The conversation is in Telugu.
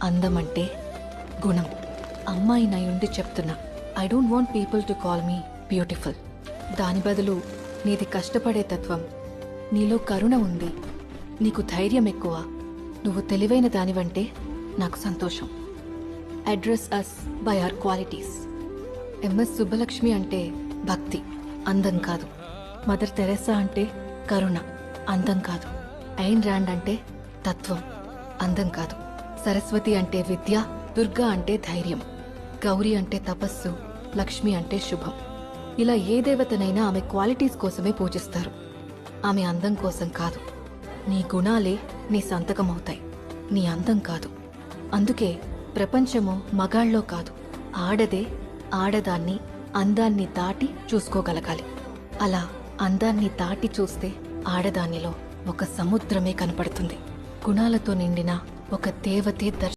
అందం అంటే గుణం. అమ్మాయి నయుండి చెప్తున్నా, I don't want people to call me beautiful. దాని బదులు నీది కష్టపడే తత్వం, నీలో కరుణ ఉంది, నీకు ధైర్యం ఎక్కువ, నువ్వు తెలివైన దానివంటే నాకు సంతోషం. Address us by our qualities. MS Subbulakshmi అంటే భక్తి, అందం కాదు. మదర్ తెరెసా అంటే కరుణ, అందం కాదు. ఐన్ ర్యాండ్ అంటే తత్వం, అందం కాదు. సరస్వతి అంటే విద్య, దుర్గా అంటే ధైర్యం, గౌరీ అంటే తపస్సు, లక్ష్మి అంటే శుభం. ఇలా ఏ దేవతనైనా ఆమె క్వాలిటీస్ కోసమే పూజిస్తారు, ఆమె అందం కోసం కాదు. నీ గుణాలే నీ సంతకమవుతాయి, నీ అందం కాదు. అందుకే ప్రపంచము మగాళ్ళలో కాదు, ఆడదే ఆడదాన్ని అందాన్ని దాటి చూసుకోగలగాలి. అలా అందాన్ని దాటి చూస్తే ఆడదానిలో ఒక సముద్రమే కనపడుతుంది. గుణాలతో నిండిన ఒక దేవతే